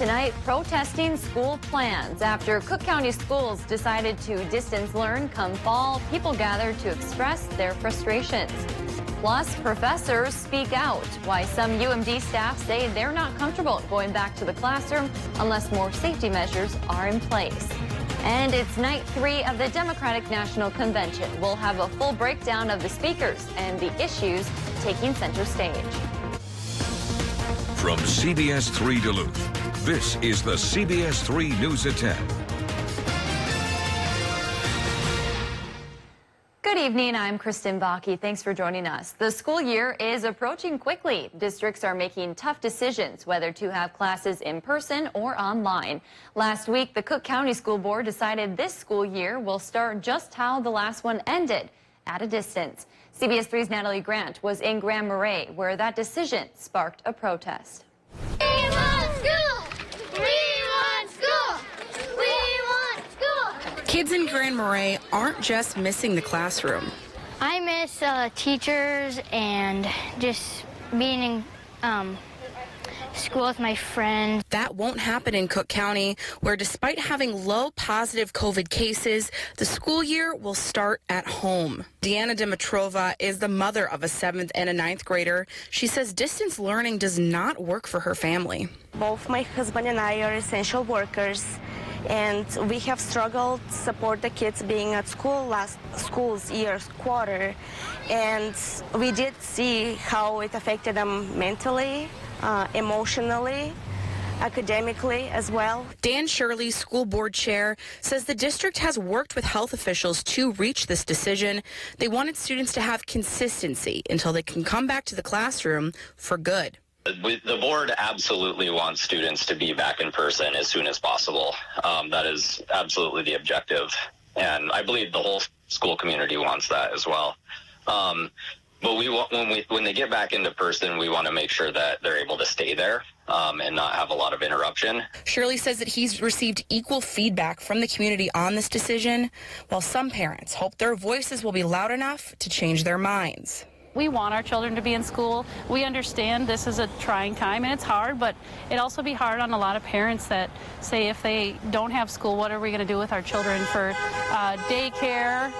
tonight, protesting school plans. After Cook County schools decided to distance learn come fall, people gathered to express their frustrations. Plus, professors speak out why some UMD staff say they're not comfortable going back to the classroom unless more safety measures are in place. And it's night 3 of the Democratic National Convention. We'll have a full breakdown of the speakers and the issues taking center stage. From CBS3 Duluth, this is the CBS3 News at 10. Good evening, I'm Kristen Bakke. Thanks for joining us. The school year is approaching quickly. Districts are making tough decisions whether to have classes in person or online. Last week, the Cook County School Board decided this school year will start just how the last one ended, at a distance. CBS3's Natalie Grant was in Grand Marais, where that decision sparked a protest. We want school! We want school! We want school! Kids in Grand Marais aren't just missing the classroom. I miss teachers and just being in school with my friends. That won't happen in Cook County, where despite having low positive COVID cases, the school year will start at home. Deanna Dimitrova is the mother of a 7th and a 9th grader. She says distance learning does not work for her family. Both my husband and I are essential workers, and we have struggled to support the kids being at school last school's year's quarter, and we did see how it affected them mentally, emotionally, academically as well. Dan Shirley, school board chair, says the district has worked with health officials to reach this decision. They wanted students to have consistency until they can come back to the classroom for good. The board absolutely wants students to be back in person as soon as possible. That is absolutely the objective, and I believe the whole school community wants that as well. But when they get back into person, we want to make sure that they're able to stay there and not have a lot of interruption. Shirley says that he's received equal feedback from the community on this decision, while some parents hope their voices will be loud enough to change their minds. We want our children to be in school. We understand this is a trying time and it's hard, but it also be hard on a lot of parents that say if they don't have school, what are we going to do with our children for daycare?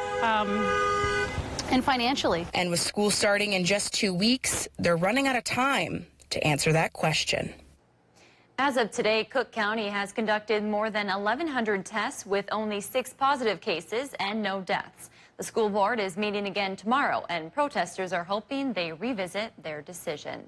And financially. And with school starting in just 2 weeks, they're running out of time to answer that question. As of today, Cook County has conducted more than 1,100 tests with only 6 positive cases and no deaths. The school board is meeting again tomorrow, and protesters are hoping they revisit their decision.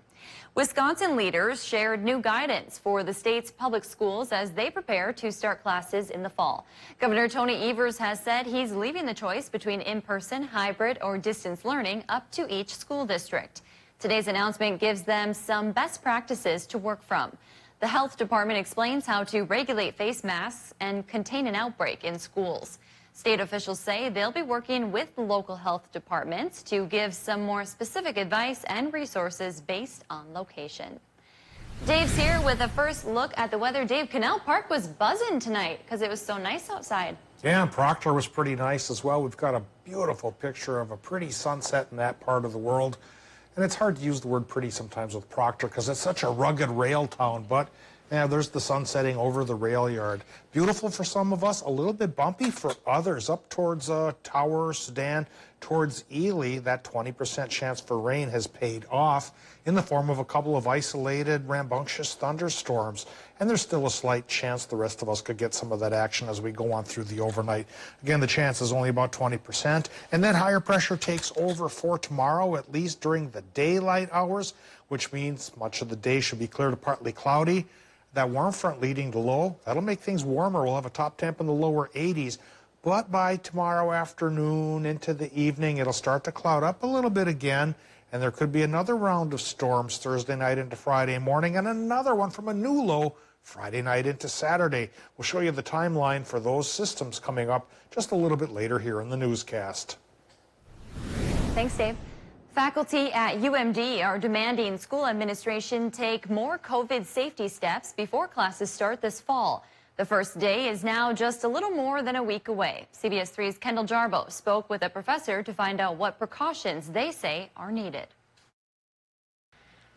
Wisconsin leaders shared new guidance for the state's public schools as they prepare to start classes in the fall. Governor Tony Evers has said he's leaving the choice between in-person, hybrid, or distance learning up to each school district. Today's announcement gives them some best practices to work from. The health department explains how to regulate face masks and contain an outbreak in schools. State officials say they'll be working with the local health departments to give some more specific advice and resources based on location. Dave's here with a first look at the weather. Dave, Canal Park was buzzing tonight because it was so nice outside. Yeah, and Proctor was pretty nice as well. We've got a beautiful picture of a pretty sunset in that part of the world. And it's hard to use the word pretty sometimes with Proctor because it's such a rugged rail town, but yeah, there's the sun setting over the rail yard. Beautiful for some of us, a little bit bumpy for others. Up towards Tower, Sedan, towards Ely, that 20% chance for rain has paid off in the form of a couple of isolated, rambunctious thunderstorms. And there's still a slight chance the rest of us could get some of that action as we go on through the overnight. Again, the chance is only about 20%. And then higher pressure takes over for tomorrow, at least during the daylight hours, which means much of the day should be clear to partly cloudy. That warm front leading to low, that'll make things warmer. We'll have a top temp in the lower 80s. But by tomorrow afternoon into the evening, it'll start to cloud up a little bit again. And there could be another round of storms Thursday night into Friday morning, and another one from a new low Friday night into Saturday. We'll show you the timeline for those systems coming up just a little bit later here in the newscast. Thanks, Dave. Faculty at UMD are demanding school administration take more COVID safety steps before classes start this fall. The first day is now just a little more than a week away. CBS 3's Kendall Jarbo spoke with a professor to find out what precautions they say are needed.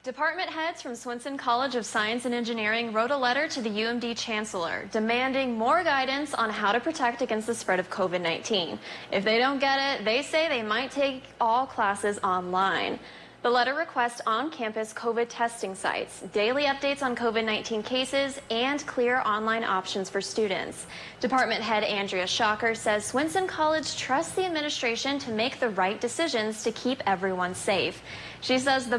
Department heads from Swenson College of Science and Engineering wrote a letter to the UMD Chancellor demanding more guidance on how to protect against the spread of COVID-19. If they don't get it, they say they might take all classes online. The letter requests on-campus COVID testing sites, daily updates on COVID-19 cases, and clear online options for students. Department head Andrea Shocker says Swenson College trusts the administration to make the right decisions to keep everyone safe. She says the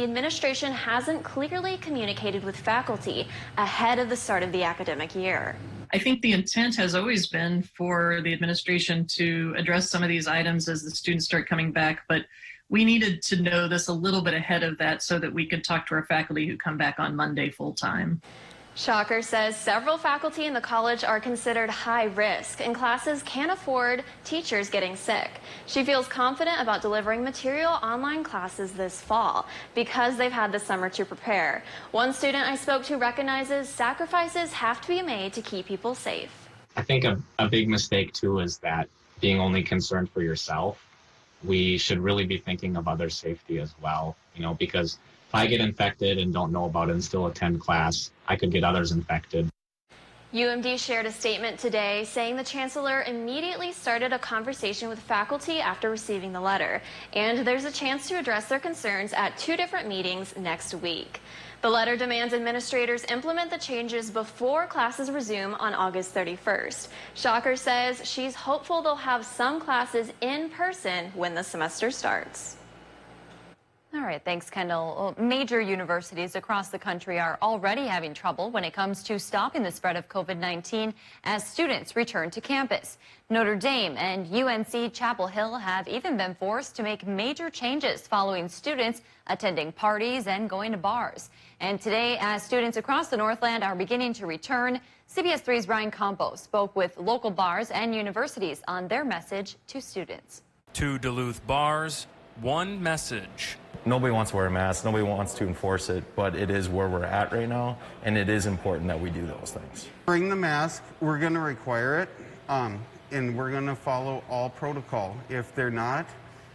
administration hasn't clearly communicated with faculty ahead of the start of the academic year. I think the intent has always been for the administration to address some of these items as the students start coming back, but we needed to know this a little bit ahead of that so that we could talk to our faculty who come back on Monday full time. Shocker says several faculty in the college are considered high risk, and classes can't afford teachers getting sick. She feels confident about delivering material online classes this fall because they've had the summer to prepare. One student I spoke to recognizes sacrifices have to be made to keep people safe. I think a big mistake too is that being only concerned for yourself. We should really be thinking of other safety as well, because if I get infected and don't know about it and still attend class, I could get others infected. UMD shared a statement today saying the chancellor immediately started a conversation with faculty after receiving the letter, and there's a chance to address their concerns at 2 different meetings next week. The letter demands administrators implement the changes before classes resume on August 31st. Shocker says she's hopeful they'll have some classes in person when the semester starts. All right, thanks, Kendall. Major universities across the country are already having trouble when it comes to stopping the spread of COVID-19 as students return to campus. Notre Dame and UNC Chapel Hill have even been forced to make major changes following students attending parties and going to bars. And today, as students across the Northland are beginning to return, CBS3's Ryan Campos spoke with local bars and universities on their message to students. 2 Duluth bars, 1 message. Nobody wants to wear a mask, nobody wants to enforce it, but it is where we're at right now, and it is important that we do those things. Bring the mask, we're going to require it, and we're going to follow all protocol. If they're not,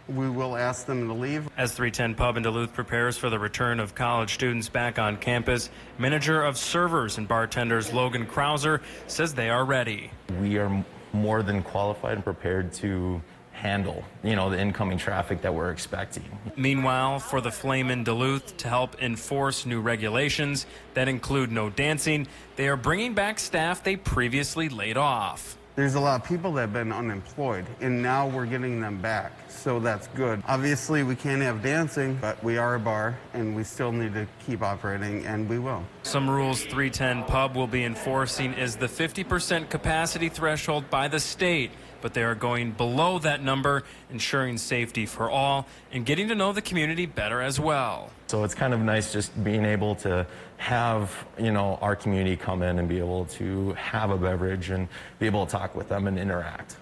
we will ask them to leave. As 310 Pub in Duluth prepares for the return of college students back on campus, manager of servers and bartenders Logan Krauser says they are ready. We are more than qualified and prepared to handle, the incoming traffic that we're expecting. Meanwhile, for the Flame in Duluth to help enforce new regulations that include no dancing, they are bringing back staff they previously laid off. There's a lot of people that have been unemployed, and now we're getting them back, so that's good. Obviously, we can't have dancing, but we are a bar, and we still need to keep operating, and we will. Some rules 310 Pub will be enforcing is the 50% capacity threshold by the state, but they are going below that number, ensuring safety for all and getting to know the community better as well. So it's kind of nice just being able to have, our community come in and be able to have a beverage and be able to talk with them and interact.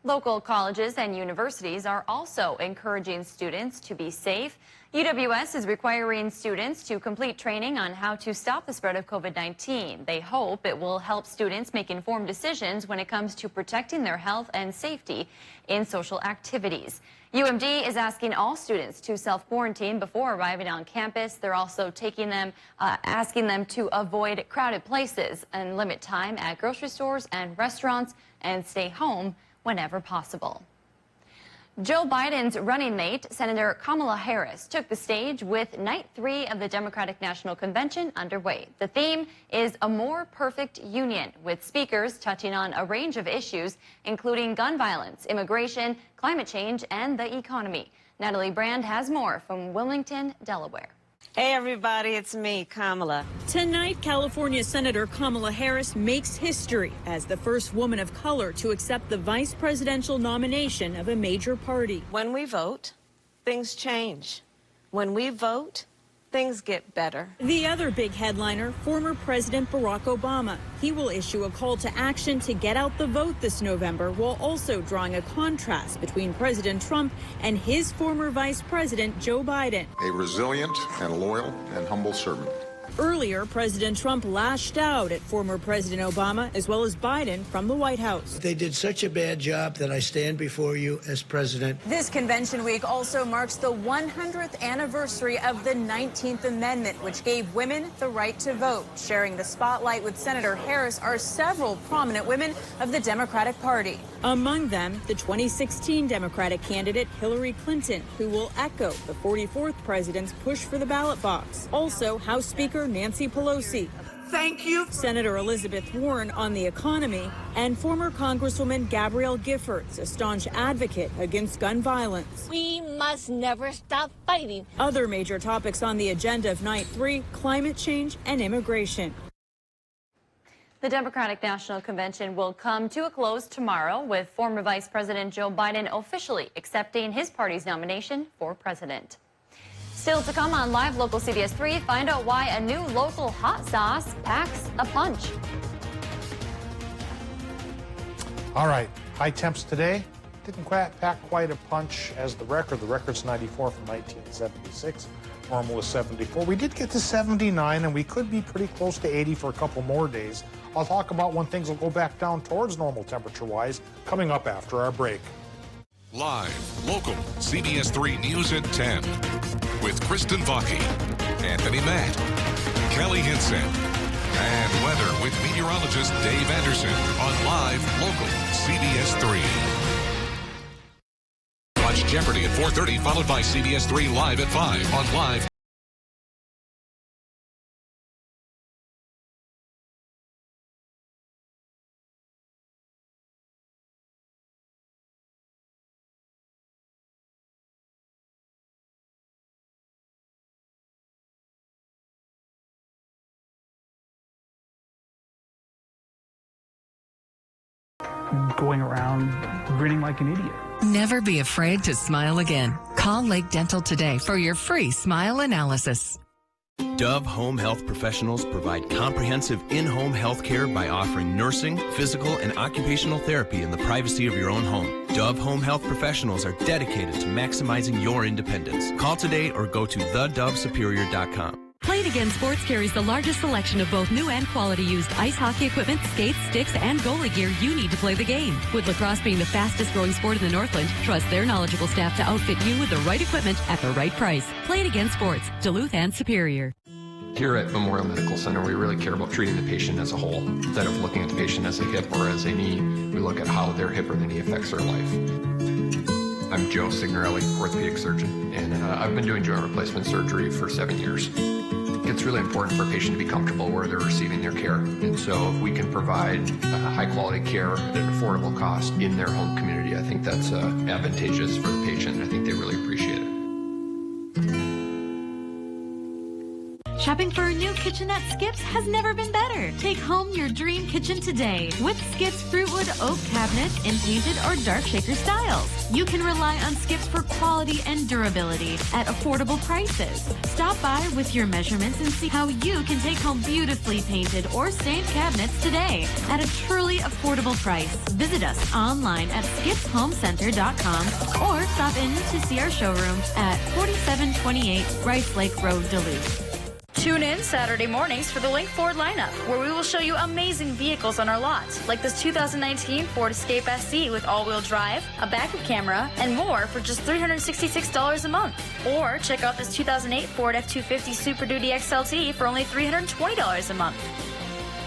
Local colleges and universities are also encouraging students to be safe. UWS is requiring students to complete training on how to stop the spread of COVID-19. They hope it will help students make informed decisions when it comes to protecting their health and safety in social activities. UMD is asking all students to self-quarantine before arriving on campus. They're also asking them to avoid crowded places and limit time at grocery stores and restaurants and stay home whenever possible. Joe Biden's running mate, Senator Kamala Harris, took the stage with Night 3 of the Democratic National Convention underway. The theme is a more perfect union, with speakers touching on a range of issues, including gun violence, immigration, climate change, and the economy. Natalie Brand has more from Wilmington, Delaware. Hey everybody, it's me, Kamala. Tonight, California Senator Kamala Harris makes history as the first woman of color to accept the vice presidential nomination of a major party. When we vote, things change. When we vote, things get better. The other big headliner, former President Barack Obama. He will issue a call to action to get out the vote this November, while also drawing a contrast between President Trump and his former Vice President Joe Biden. A resilient and loyal and humble servant. Earlier, President Trump lashed out at former President Obama as well as Biden from the White House. They did such a bad job that I stand before you as president. This convention week also marks the 100th anniversary of the 19th Amendment, which gave women the right to vote. Sharing the spotlight with Senator Harris are several prominent women of the Democratic Party. Among them, the 2016 Democratic candidate Hillary Clinton, who will echo the 44th president's push for the ballot box. Also, House Speaker Nancy Pelosi. Thank you. Senator Elizabeth Warren on the economy, and former Congresswoman Gabrielle Giffords, a staunch advocate against gun violence. We must never stop fighting. Other major topics on the agenda of Night 3, climate change and immigration. The Democratic National Convention will come to a close tomorrow with former Vice President Joe Biden officially accepting his party's nomination for president. Still to come on Live Local CBS 3, find out why a new local hot sauce packs a punch. All right, high temps today. Didn't pack quite a punch as the record. The record's 94 from 1976. Normal is 74. We did get to 79, and we could be pretty close to 80 for a couple more days. I'll talk about when things will go back down towards normal temperature-wise coming up after our break. Live, local, CBS 3 News at 10 with Kristen Vaki, Anthony Matt, Kelly Hinson, and weather with meteorologist Dave Anderson on Live, local, CBS 3. Watch Jeopardy at 4:30, followed by CBS 3 Live at 5 on Live. Going around grinning like an idiot. Never be afraid to smile again. Call Lake Dental today for your free smile analysis. Dove Home Health Professionals provide comprehensive in-home health care by offering nursing, physical, and occupational therapy in the privacy of your own home. Dove Home Health Professionals are dedicated to maximizing your independence. Call today or go to thedovesuperior.com. Play It Again Sports carries the largest selection of both new and quality used ice hockey equipment, skates, sticks, and goalie gear you need to play the game. With lacrosse being the fastest growing sport in the Northland, trust their knowledgeable staff to outfit you with the right equipment at the right price. Play It Again Sports, Duluth and Superior. Here at Memorial Medical Center, we really care about treating the patient as a whole. Instead of looking at the patient as a hip or as a knee, we look at how their hip or the knee affects their life. I'm Joe Signorelli, orthopedic surgeon, and I've been doing joint replacement surgery for 7 years. It's really important for a patient to be comfortable where they're receiving their care. And so if we can provide high quality care at an affordable cost in their home community, I think that's advantageous for the patient. I think they really appreciate it. Shopping for a new kitchen at Skips has never been better. Take home your dream kitchen today with Skips Fruitwood Oak Cabinets in painted or dark shaker styles. You can rely on Skips for quality and durability at affordable prices. Stop by with your measurements and see how you can take home beautifully painted or stained cabinets today at a truly affordable price. Visit us online at skipshomecenter.com or stop in to see our showroom at 4728 Rice Lake Road, Duluth. Tune in Saturday mornings for the Link Ford lineup, where we will show you amazing vehicles on our lot, like this 2019 Ford Escape SE with all-wheel drive, a backup camera, and more for just $366 a month. Or check out this 2008 Ford F-250 Super Duty XLT for only $320 a month.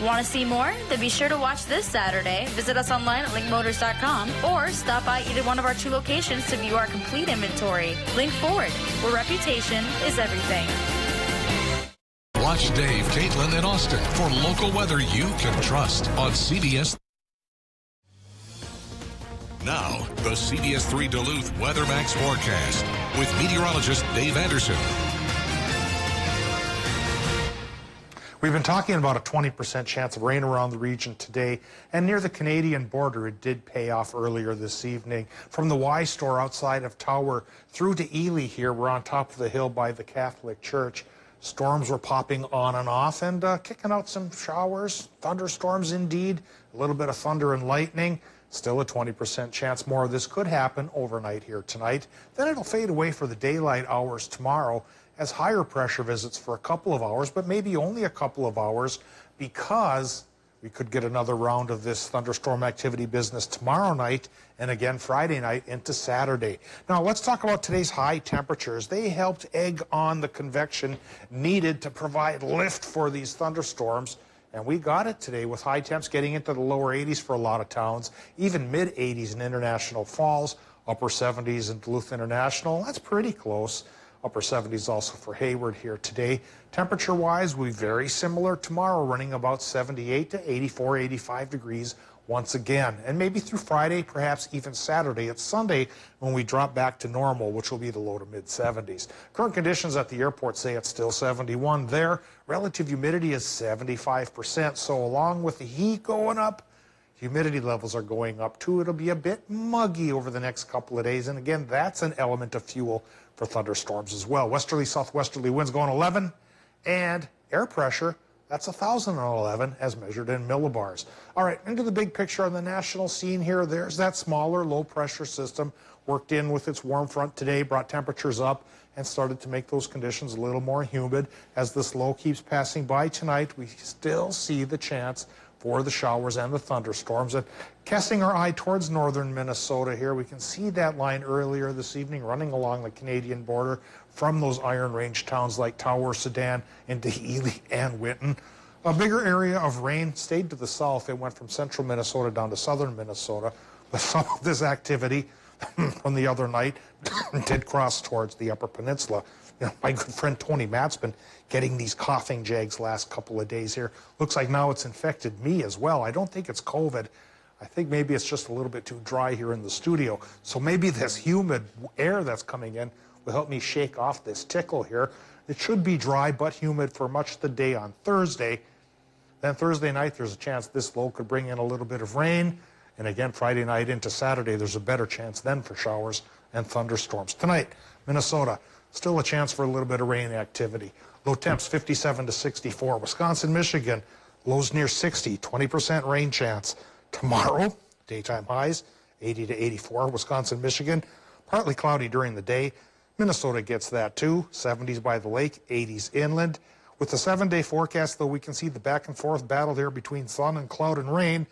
Want to see more? Then be sure to watch this Saturday. Visit us online at linkmotors.com or stop by either one of our 2 locations to view our complete inventory. Link Ford, where reputation is everything. Watch Dave, Caitlin, and Austin for local weather you can trust on CBS. Now, the CBS 3 Duluth Weather Max forecast with meteorologist Dave Anderson. We've been talking about a 20% chance of rain around the region today, and near the Canadian border, it did pay off earlier this evening. From the Y store outside of Tower through to Ely here, we're on top of the hill by the Catholic Church. Storms were popping on and off and kicking out some showers, thunderstorms indeed, a little bit of thunder and lightning. Still a 20% chance more of this could happen overnight here tonight. Then it'll fade away for the daylight hours tomorrow, as higher pressure visits for a couple of hours, but maybe only a couple of hours, because we could get another round of this thunderstorm activity business tomorrow night and again Friday night into Saturday. Now let's talk about today's high temperatures. They helped egg on the convection needed to provide lift for these thunderstorms. And we got it today with high temps getting into the lower 80s for a lot of towns, even mid 80s in International Falls, upper 70s in Duluth International. That's pretty close. Upper 70s also for Hayward here today. Temperature-wise, we'll be very similar tomorrow, running about 78 to 84, 85 degrees once again. And maybe through Friday, perhaps even Saturday. It's Sunday when we drop back to normal, which will be the low to mid-70s. Current conditions at the airport say it's still 71 there. Relative humidity is 75%. So along with the heat going up, humidity levels are going up too. It'll be a bit muggy over the next couple of days. And again, that's an element of fuel for thunderstorms as well. Westerly, southwesterly winds going 11, and air pressure, that's 1,011 as measured in millibars. All right, into the big picture on the national scene here. There's that smaller low pressure system worked in with its warm front today, brought temperatures up and started to make those conditions a little more humid. As this low keeps passing by tonight, we still see the chance for the showers and the thunderstorms. And casting our eye towards northern Minnesota here, we can see that line earlier this evening running along the Canadian border from those Iron Range towns like Tower, Sedan, into Ely and Winton. A bigger area of rain stayed to the south. It went from central Minnesota down to southern Minnesota. But some of this activity from the other night did cross towards the Upper Peninsula. You know, my good friend Tony Matt's been getting these coughing jags last couple of days here. Looks like now it's infected me as well. I don't think it's COVID. I think maybe it's just a little bit too dry here in the studio. So maybe this humid air that's coming in will help me shake off this tickle here. It should be dry but humid for much of the day on Thursday. Then Thursday night, there's a chance this low could bring in a little bit of rain. And again, Friday night into Saturday, there's a better chance then for showers and thunderstorms. Tonight, Minnesota, still a chance for a little bit of rain activity. Low temps 57 to 64. Wisconsin, Michigan, lows near 60, 20% rain chance. Tomorrow, daytime highs 80 to 84. Wisconsin, Michigan, partly cloudy during the day. Minnesota gets that too. 70s by the lake, 80s inland. With the 7-day forecast, though, we can see the back and forth battle here between sun and cloud and rain.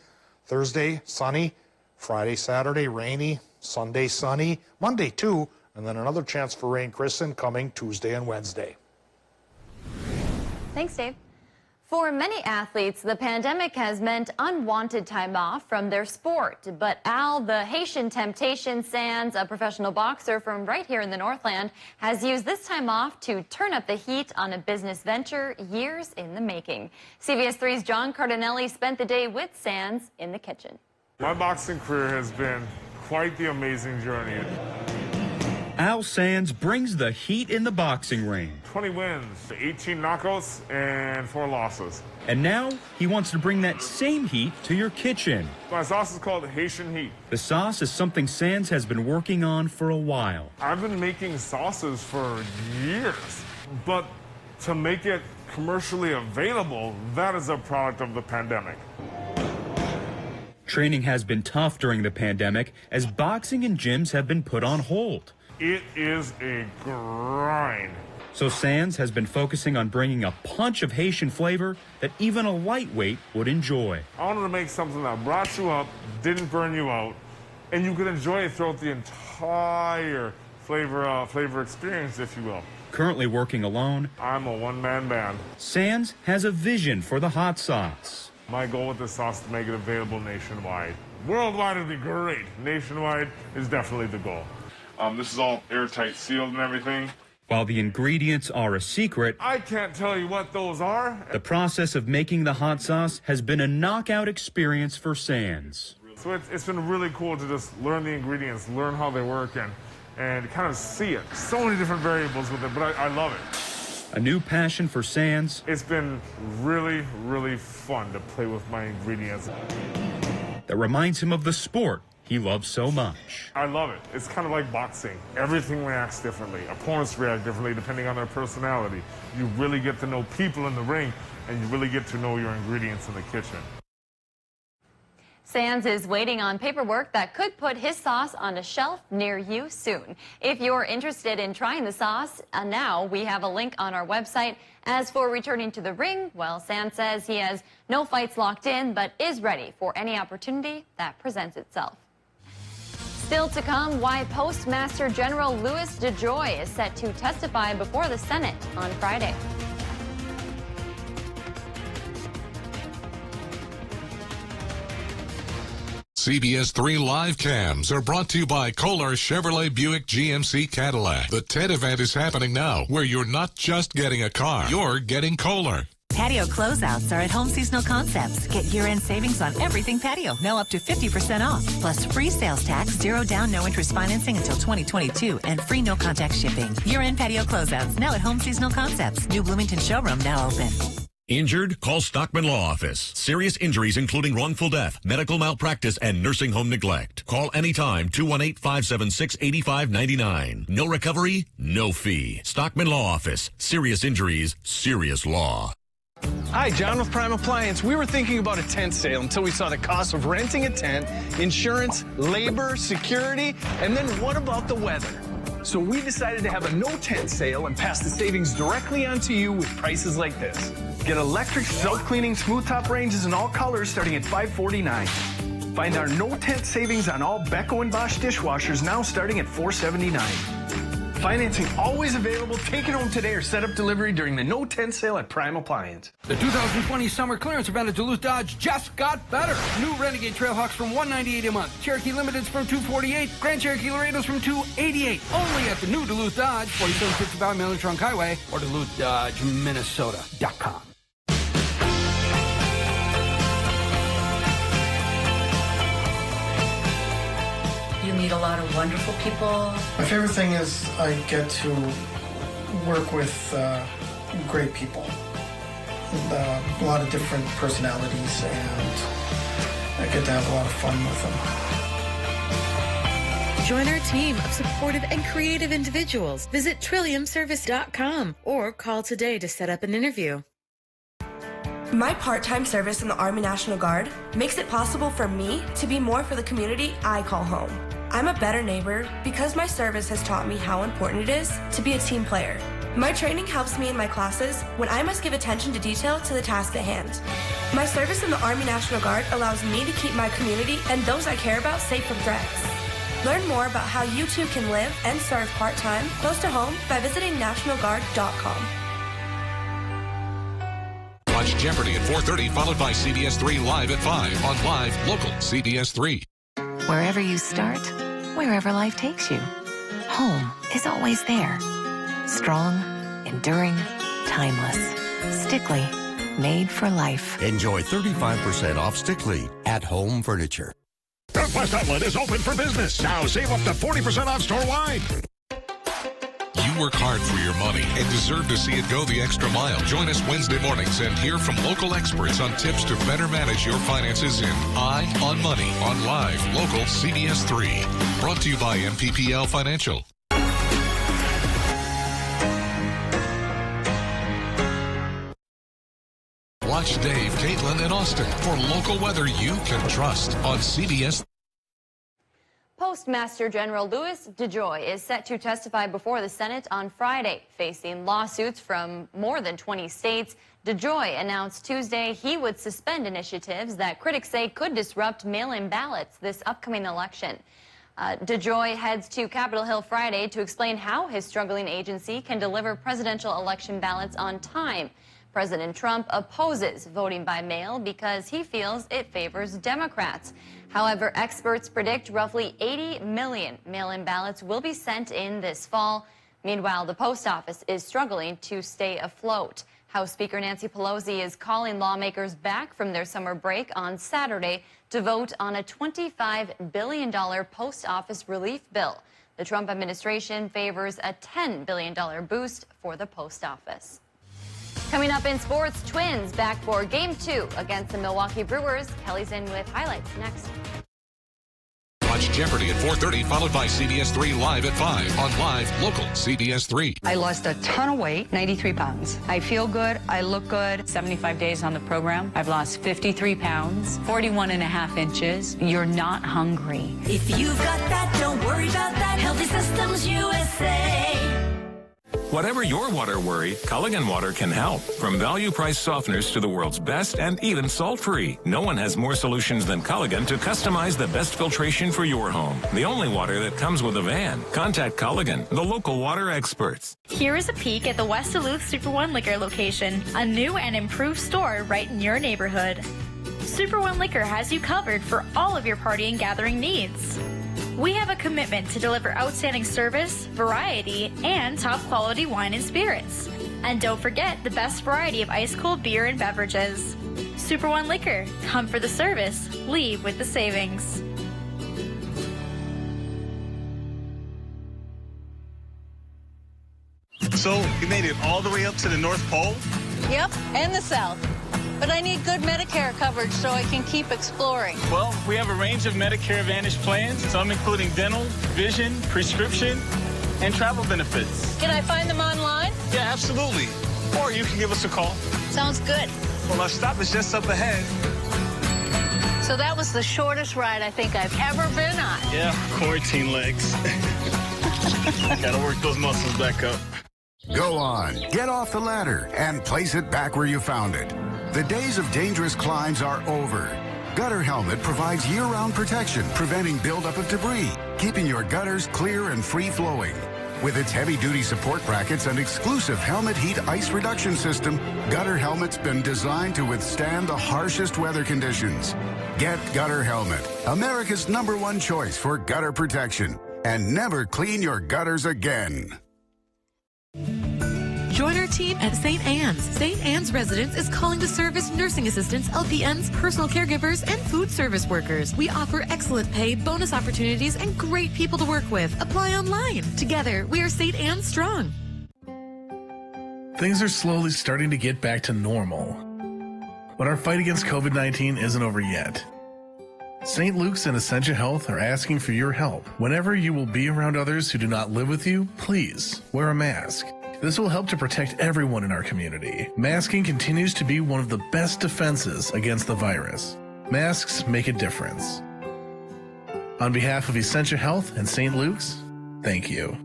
Thursday, sunny. Friday, Saturday, rainy. Sunday, sunny. Monday, too. And then another chance for rain, Kristen, coming Tuesday and Wednesday. Thanks, Dave. For many athletes, the pandemic has meant unwanted time off from their sport. But Al, the Haitian Temptation Sands, a professional boxer from right here in the Northland, has used this time off to turn up the heat on a business venture years in the making. CBS 3's John Cardinelli spent the day with Sands in the kitchen. My boxing career has been quite the amazing journey. Al Sands brings the heat in the boxing ring. 20 wins, 18 knockouts, and 4 losses. And now he wants to bring that same heat to your kitchen. My sauce is called Haitian Heat. The sauce is something Sands has been working on for a while. I've been making sauces for years, but to make it commercially available, that is a product of the pandemic. Training has been tough during the pandemic as boxing and gyms have been put on hold. It is a grind. So Sands has been focusing on bringing a punch of Haitian flavor that even a lightweight would enjoy. I wanted to make something that brought you up, didn't burn you out, and you could enjoy it throughout the entire flavor experience, if you will. Currently working alone, I'm a one-man band. Sands has a vision for the hot sauce. My goal with this sauce is to make it available nationwide. Worldwide would be great. Nationwide is definitely the goal. This is all airtight sealed and everything. While the ingredients are a secret, I can't tell you what those are. The process of making the hot sauce has been a knockout experience for Sands. So it's been really cool to just learn the ingredients, learn how they work, and kind of see it. So many different variables with it, but I love it. A new passion for Sands. It's been really, really fun to play with my ingredients. That reminds him of the sport he loves so much. I love it. It's kind of like boxing. Everything reacts differently. Opponents react differently depending on their personality. You really get to know people in the ring, and you really get to know your ingredients in the kitchen. Sands is waiting on paperwork that could put his sauce on a shelf near you soon. If you're interested in trying the sauce, now we have a link on our website. As for returning to the ring, well, Sands says he has no fights locked in, but is ready for any opportunity that presents itself. Still to come, why Postmaster General Louis DeJoy is set to testify before the Senate on Friday. CBS3 live cams are brought to you by Kohler Chevrolet Buick GMC Cadillac. The TED event is happening now, where you're not just getting a car, you're getting Kohler. Patio closeouts are at Home Seasonal Concepts. Get year-end savings on everything patio, now up to 50% off. Plus free sales tax, 0 down, no interest financing until 2022, and free no-contact shipping. Year-end patio closeouts, now at Home Seasonal Concepts. New Bloomington showroom now open. Injured? Call Stockman Law Office. Serious injuries including wrongful death, medical malpractice, and nursing home neglect. Call anytime, 218-576-8599. No recovery, no fee. Stockman Law Office. Serious injuries, serious law. Hi, John with Prime Appliance. We were thinking about a tent sale until we saw the cost of renting a tent, insurance, labor, security, and then what about the weather? So we decided to have a no tent sale and pass the savings directly onto you with prices like this. Get electric self-cleaning smooth top ranges in all colors starting at $549. Find our no tent savings on all Beko and Bosch dishwashers now starting at $479. Financing always available. Take it home today or set up delivery during the no tent sale at Prime Appliance. The 2020 summer clearance event at Duluth Dodge just got better. New Renegade Trailhawks from $198 a month. Cherokee Limiteds from $248. Grand Cherokee Laredos from $288. Only at the new Duluth Dodge, 4755 Miller Trunk Highway, or DuluthDodgeMinnesota.com. You meet a lot of wonderful people. My favorite thing is I get to work with great people, a lot of different personalities, and I get to have a lot of fun with them. Join our team of supportive and creative individuals. Visit trilliumservice.com or call today to set up an interview. My part-time service in the Army National Guard makes it possible for me to be more for the community I call home. I'm a better neighbor because my service has taught me how important it is to be a team player. My training helps me in my classes when I must give attention to detail to the task at hand. My service in the Army National Guard allows me to keep my community and those I care about safe from threats. Learn more about how you too can live and serve part-time close to home by visiting nationalguard.com. Watch Jeopardy at 4:30, followed by CBS3 Live at 5 on Live Local CBS3. Wherever you start, wherever life takes you, home is always there. Strong, enduring, timeless. Stickley, made for life. Enjoy 35% off Stickley at Home Furniture. Southwest Outlet is open for business. Now save up to 40% off store-wide. You work hard for your money and deserve to see it go the extra mile. Join us Wednesday mornings and hear from local experts on tips to better manage your finances in Eye on Money on Live Local CBS3. Brought to you by MPPL Financial. Watch Dave, Caitlin, and Austin for local weather you can trust on CBS. Postmaster General Louis DeJoy is set to testify before the Senate on Friday. Facing lawsuits from more than 20 states, DeJoy announced Tuesday he would suspend initiatives that critics say could disrupt mail-in ballots this upcoming election. DeJoy heads to Capitol Hill Friday to explain how his struggling agency can deliver presidential election ballots on time. President Trump opposes voting by mail because he feels it favors Democrats. However, experts predict roughly 80 million mail-in ballots will be sent in this fall. Meanwhile, the post office is struggling to stay afloat. House Speaker Nancy Pelosi is calling lawmakers back from their summer break on Saturday to vote on a $25 billion post office relief bill. The Trump administration favors a $10 billion boost for the post office. Coming up in sports, Twins back for Game 2 against the Milwaukee Brewers. Kelly's in with highlights next. Watch Watch Jeopardy at 4:30, followed by CBS3 Live at 5 on Live Local CBS3. I lost a ton of weight, 93 pounds. I feel good. I look good. 75 days on the program. I've lost 53 pounds, 41.5 inches. You're not hungry. If you've got that, don't worry about that. Healthy Systems USA. Whatever your water worry, Culligan Water can help. From value price softeners to the world's best and even salt-free. No one has more solutions than Culligan to customize the best filtration for your home. The only water that comes with a van. Contact Culligan, the local water experts. Here is a peek at the West Duluth Super One Liquor location, a new and improved store right in your neighborhood. Super One Liquor has you covered for all of your party and gathering needs. We have a commitment to deliver outstanding service, variety, and top quality wine and spirits. And don't forget the best variety of ice-cold beer and beverages. Super One Liquor. Come for the service, leave with the savings. So, you made it all the way up to the North Pole? Yep, and the South. But I need good Medicare coverage so I can keep exploring. Well, we have a range of Medicare Advantage plans, some including dental, vision, prescription, and travel benefits. Can I find them online? Yeah, absolutely. Or you can give us a call. Sounds good. Well, our stop is just up ahead. So that was the shortest ride I think I've ever been on. Yeah, quarantine legs. Gotta work those muscles back up. Go on, get off the ladder and place it back where you found it. The days of dangerous climbs are over. Gutter Helmet provides year-round protection, preventing buildup of debris, keeping your gutters clear and free-flowing. With its heavy-duty support brackets and exclusive helmet heat ice reduction system, Gutter Helmet's been designed to withstand the harshest weather conditions. Get Gutter Helmet, America's #1 choice for gutter protection, and never clean your gutters again. Join our team at St. Anne's. St. Anne's Residence is calling to service nursing assistants, LPNs, personal caregivers, and food service workers. We offer excellent pay, bonus opportunities, and great people to work with. Apply online. Together, we are St. Anne's strong. Things are slowly starting to get back to normal. But our fight against COVID-19 isn't over yet. St. Luke's and Essentia Health are asking for your help. Whenever you will be around others who do not live with you, please wear a mask. This will help to protect everyone in our community. Masking continues to be one of the best defenses against the virus. Masks make a difference. On behalf of Essentia Health and St. Luke's, thank you.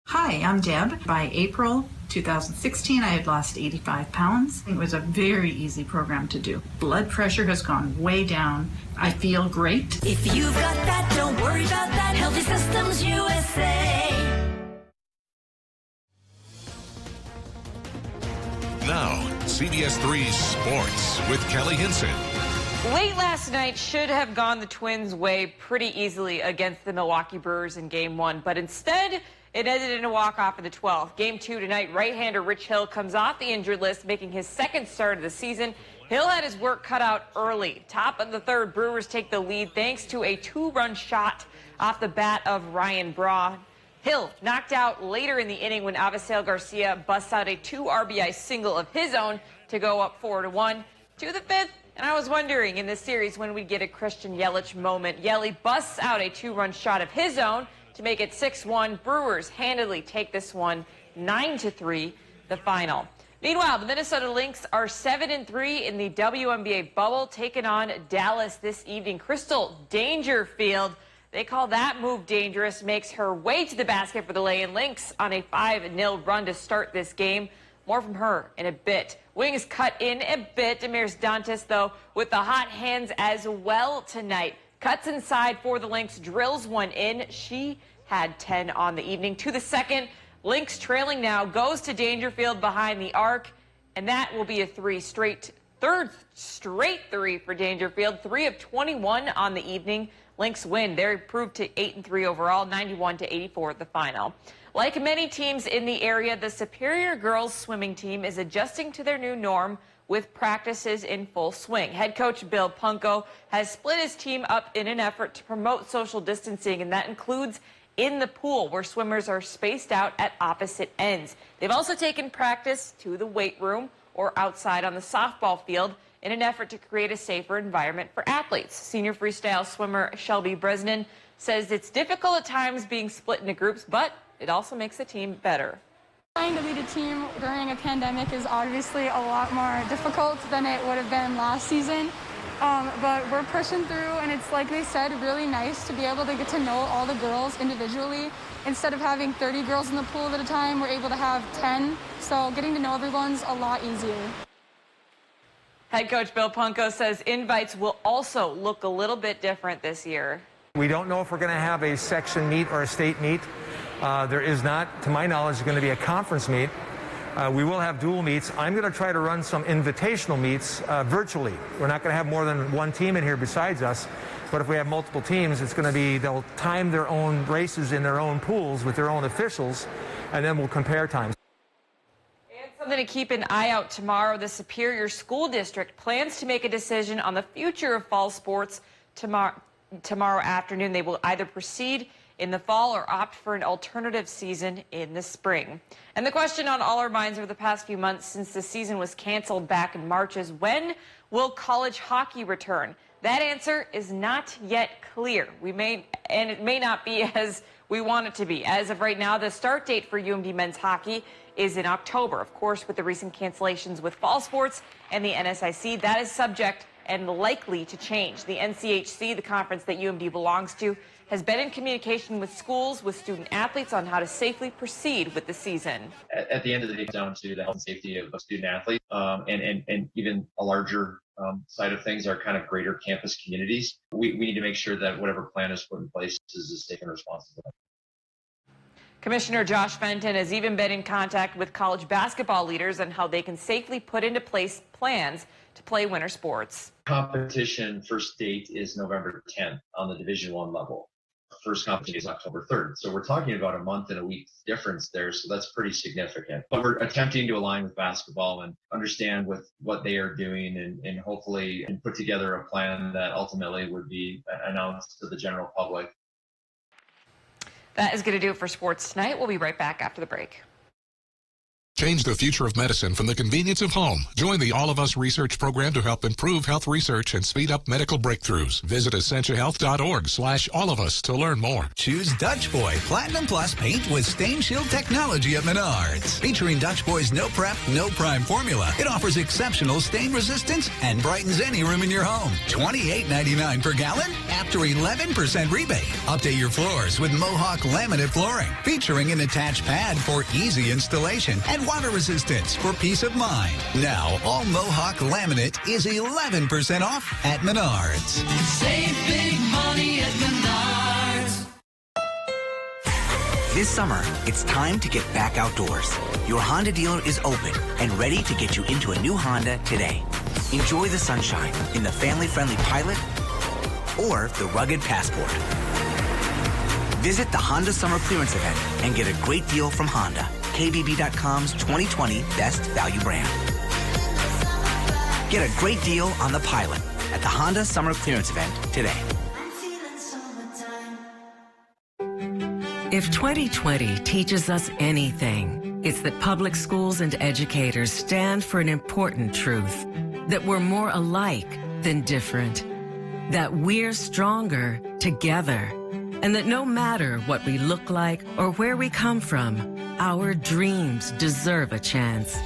Hi, I'm Deb. By April 2016, I had lost 85 pounds. It was a very easy program to do. Blood pressure has gone way down. I feel great. If you've got that, don't worry about that. Healthy Systems USA. Now, CBS3 Sports with Kelly Hinson. Late last night should have gone the Twins' way pretty easily against the Milwaukee Brewers in Game 1, but instead it ended in a walk-off in the 12th. Game 2 tonight, right-hander Rich Hill comes off the injured list, making his second start of the season. Hill had his work cut out early. Top of the third, Brewers take the lead thanks to a 2-run shot off the bat of Ryan Braun. Hill knocked out later in the inning when Avisail Garcia busts out a 2 RBI single of his own to go up 4-1 to the 5th. And I was wondering in this series when we'd get a Christian Yelich moment. Yelly busts out a 2-run shot of his own to make it 6-1. Brewers handily take this one 9-3, the final. Meanwhile, the Minnesota Lynx are 7-3 in the WNBA bubble, taking on Dallas this evening. Crystal Dangerfield, they call that move dangerous, makes her way to the basket for the lay-in. Lynx on a 5-0 run to start this game. More from her in a bit. Wings cut in a bit. Demirs Dantas, though, with the hot hands as well tonight. Cuts inside for the Lynx, drills one in. She had 10 on the evening. To the second, Lynx trailing now, goes to Dangerfield behind the arc, and that will be a third straight three for Dangerfield. 3 of 21 on the evening. Lynx win. They're improved to 8-3 overall, 91-84 at the final. Like many teams in the area, the Superior girls swimming team is adjusting to their new norm with practices in full swing. Head coach Bill Punko has split his team up in an effort to promote social distancing, and that includes in the pool where swimmers are spaced out at opposite ends. They've also taken practice to the weight room or outside on the softball field in an effort to create a safer environment for athletes. Senior freestyle swimmer Shelby Bresnan says it's difficult at times being split into groups, but it also makes the team better. Trying to lead a team during a pandemic is obviously a lot more difficult than it would have been last season. But we're pushing through, and it's, like they said, really nice to be able to get to know all the girls individually. Instead of having 30 girls in the pool at a time, we're able to have 10. So getting to know everyone's a lot easier. Head coach Bill Punko says invites will also look a little bit different this year. We don't know if we're going to have a section meet or a state meet. There is not, to my knowledge, going to be a conference meet. We will have dual meets. I'm going to try to run some invitational meets virtually. We're not going to have more than one team in here besides us. But if we have multiple teams, it's going to be, they'll time their own races in their own pools with their own officials, and then we'll compare times. And something to keep an eye out tomorrow. The Superior School District plans to make a decision on the future of fall sports tomorrow afternoon. They will either proceed in the fall or opt for an alternative season in the spring. And the question on all our minds over the past few months since the season was canceled back in March is, when will college hockey return? That answer is not yet clear. And it may not be as we want it to be. As of right now, the start date for UMD men's hockey is in October. Of course, with the recent cancellations with fall sports and the NSIC, that is subject and likely to change. The NCHC, the conference that UMD belongs to, has been in communication with schools, with student athletes on how to safely proceed with the season. At the end of the day, it's down to the health and safety of student athletes and even a larger side of things, our kind of greater campus communities. We need to make sure that whatever plan is put in place is as safe and responsible. Commissioner Josh Fenton has even been in contact with college basketball leaders on how they can safely put into place plans to play winter sports. Competition first date is November 10th on the Division I level. First competition is October 3rd. So we're talking about a month and a week difference there. So that's pretty significant. But we're attempting to align with basketball and understand with what they are doing and hopefully put together a plan that ultimately would be announced to the general public. That is going to do it for sports tonight. We'll be right back after the break. Change the future of medicine from the convenience of home. Join the All of Us research program to help improve health research and speed up medical breakthroughs. Visit essentialhealth.org/allofus to learn more. Choose Dutch Boy Platinum Plus paint with stain shield technology at Menards. Featuring Dutch Boy's no prep, no prime formula, it offers exceptional stain resistance and brightens any room in your home. $28.99 per gallon after 11% rebate. Update your floors with Mohawk laminate flooring, featuring an attached pad for easy installation and water resistance for peace of mind. Now, all Mohawk laminate is 11% off at Menards. Save big money at Menards. This summer, it's time to get back outdoors. Your Honda dealer is open and ready to get you into a new Honda today. Enjoy the sunshine in the family-friendly Pilot or the rugged Passport. Visit the Honda Summer Clearance Event and get a great deal from Honda, KBB.com's 2020 Best Value Brand. Get a great deal on the Pilot at the Honda Summer Clearance Event today. If 2020 teaches us anything, it's that public schools and educators stand for an important truth, that we're more alike than different, that we're stronger together, and that no matter what we look like or where we come from, our dreams deserve a chance.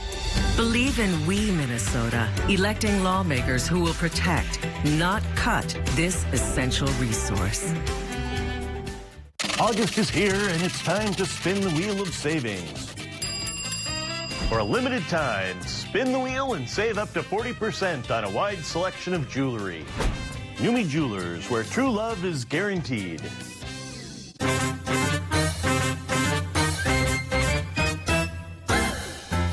Believe in We Minnesota, electing lawmakers who will protect, not cut, this essential resource. August is here, and it's time to spin the wheel of savings. For a limited time, spin the wheel and save up to 40% on a wide selection of jewelry. Numi Jewelers, where true love is guaranteed.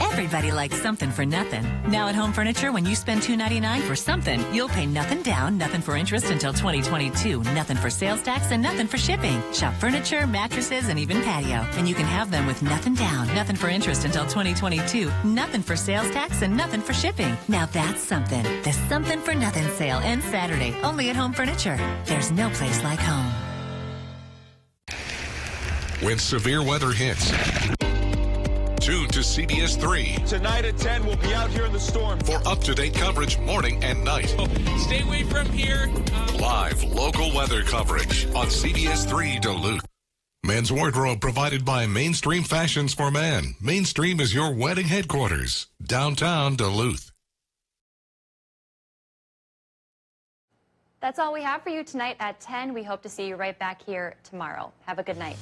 Everybody likes something for nothing. Now at Home Furniture, when you spend $299 for something, you'll pay nothing down, nothing for interest until 2022, nothing for sales tax, and nothing for shipping. Shop furniture, mattresses, and even patio. And you can have them with nothing down, nothing for interest until 2022, nothing for sales tax, and nothing for shipping. Now that's something. The Something for Nothing sale ends Saturday, only at Home Furniture. There's no place like home. When severe weather hits, Tune to CBS3. Tonight at 10, we'll be out here in the storm. For up-to-date coverage morning and night. Stay away from here. Live local weather coverage on CBS3 Duluth. Men's wardrobe provided by Mainstream Fashions for Men. Mainstream is your wedding headquarters. Downtown Duluth. That's all we have for you tonight at 10. We hope to see you right back here tomorrow. Have a good night.